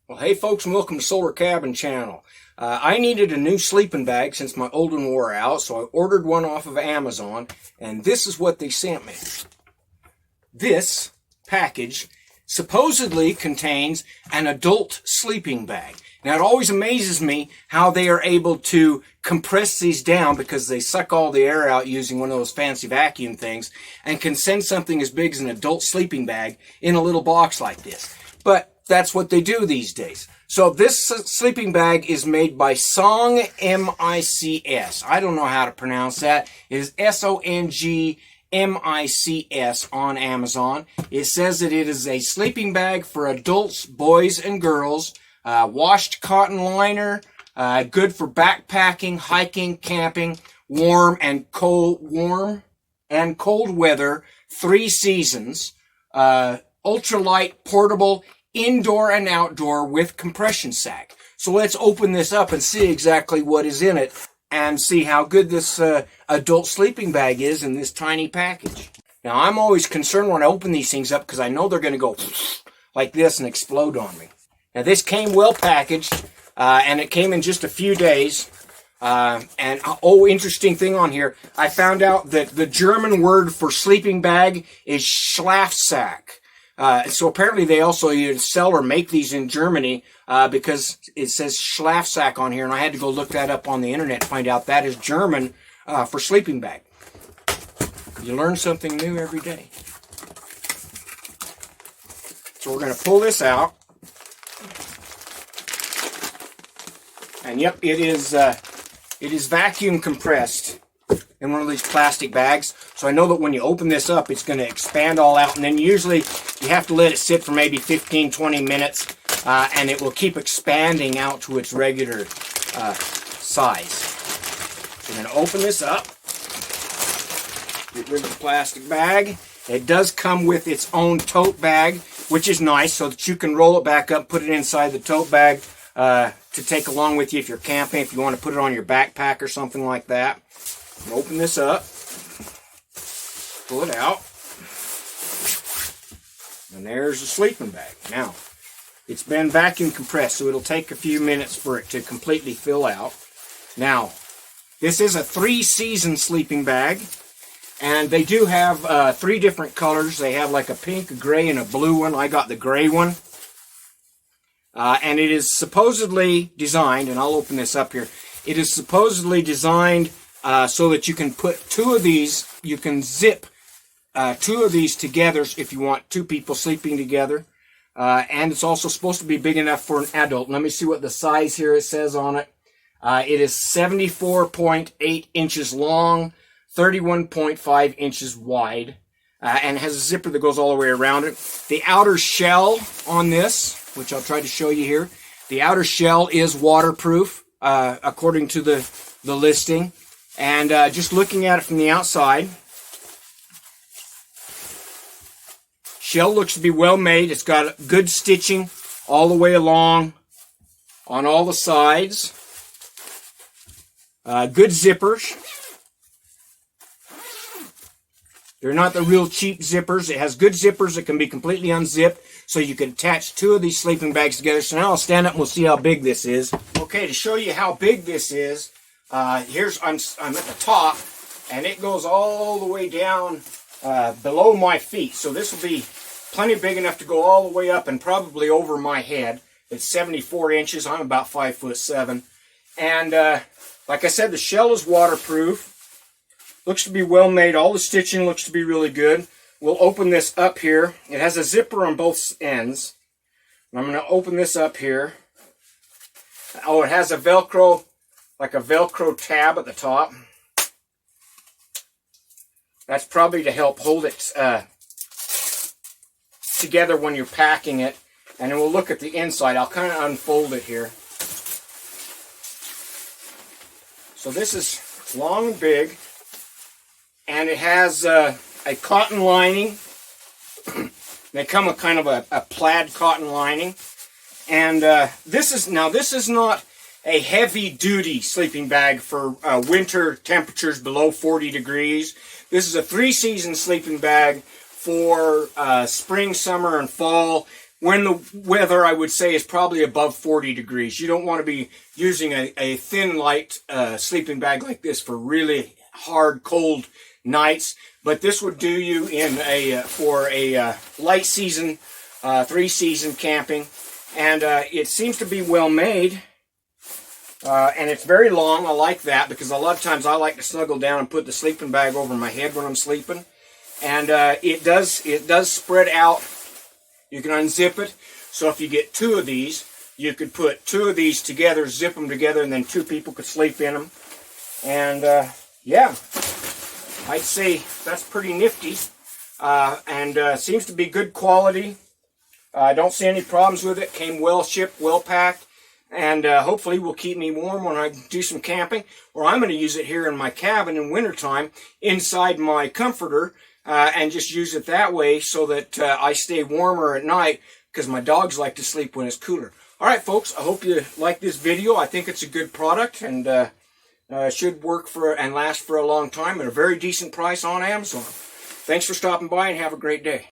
Well, hey folks, and welcome to Solar Cabin Channel. I needed a new sleeping bag since my old one wore out, so I ordered one off of Amazon, and this is what they sent me. This package supposedly contains an adult sleeping bag. Now, it always amazes me how they are able to compress these down because they suck all the air out using one of those fancy vacuum things and can send something as big as an adult sleeping bag in a little box like this. But that's what they do these days. So this sleeping bag is made by Song M-I-C-S. I don't know how to pronounce that. It is S-O-N-G-M-I-C-S on Amazon. It says that it is a sleeping bag for adults, boys, and girls. Washed cotton liner, good for backpacking, hiking, camping, warm and cold weather, 3 seasons, ultralight, portable, indoor and outdoor with compression sack. So let's open this up and see exactly what is in it and see how good this adult sleeping bag is in this tiny package. Now, I'm always concerned when I open these things up because I know they're going to go like this and explode on me. Now, this came well packaged, and it came in just a few days. Interesting thing on here, I found out that the German word for sleeping bag is Schlafsack. So apparently they also either sell or make these in Germany because it says Schlafsack on here, and I had to go look that up on the internet to find out that is German for sleeping bag. You learn something new every day. So we're going to pull this out. And yep, it is vacuum compressed in one of these plastic bags. So I know that when you open this up, it's going to expand all out. And then usually you have to let it sit for maybe 15-20 minutes. And it will keep expanding out to its regular size. So I'm going to open this up. Get rid of the plastic bag. It does come with its own tote bag, which is nice so that you can roll it back up, put it inside the tote bag to take along with you if you're camping, if you want to put it on your backpack or something like that. Open this up, pull it out, and there's the sleeping bag. Now, it's been vacuum compressed, so it'll take a few minutes for it to completely fill out. Now, this is a 3-season sleeping bag, and they do have 3 different colors. They have like a pink, a gray, and a blue one. I got the gray one. And it is supposedly designed, and I'll open this up here, it is supposedly designed so that you can put 2 of these, you can zip 2 of these together if you want 2 people sleeping together. And it's also supposed to be big enough for an adult. Let me see what the size here it says on it. It is 74.8 inches long, 31.5 inches wide, and has a zipper that goes all the way around it. The outer shell on this, which I'll try to show you here. The outer shell is waterproof, according to the listing. And just looking at it from the outside, shell looks to be well made. It's got good stitching all the way along on all the sides. Good zippers. They're not the real cheap zippers. It has good zippers that can be completely unzipped, so you can attach 2 of these sleeping bags together. So now I'll stand up and we'll see how big this is. Okay, to show you how big this is, I'm at the top, and it goes all the way down below my feet. So this will be plenty big enough to go all the way up and probably over my head. It's 74 inches. I'm about 5'7". And like I said, the shell is waterproof. Looks to be well made. All the stitching looks to be really good. We'll open this up here. It has a zipper on both ends. I'm going to open this up here. Oh, it has a Velcro, like a Velcro tab at the top. That's probably to help hold it together when you're packing it. And then we'll look at the inside. I'll kind of unfold it here. So this is long and big. And it has a cotton lining. They come with kind of a plaid cotton lining. And this is not a heavy-duty sleeping bag for winter temperatures below 40 degrees. This is a 3-season sleeping bag for spring, summer, and fall. when the weather, I would say, is probably above 40 degrees. You don't want to be using a thin, light sleeping bag like this for really hard, cold nights. But this would do you in for a light season, 3-season camping. And it seems to be well made. And it's very long. I like that because a lot of times I like to snuggle down and put the sleeping bag over my head when I'm sleeping. And it does spread out. You can unzip it. So if you get 2 of these, you could put 2 of these together, zip them together, and then 2 people could sleep in them. And yeah, I'd say that's pretty nifty. And seems to be good quality. I don't see any problems with it. Came well shipped, well packed. And hopefully will keep me warm when I do some camping. Or I'm going to use it here in my cabin in wintertime inside my comforter. And just use it that way so that I stay warmer at night because my dogs like to sleep when it's cooler. All right, folks, I hope you like this video. I think it's a good product and should work for and last for a long time at a very decent price on Amazon. Thanks for stopping by and have a great day.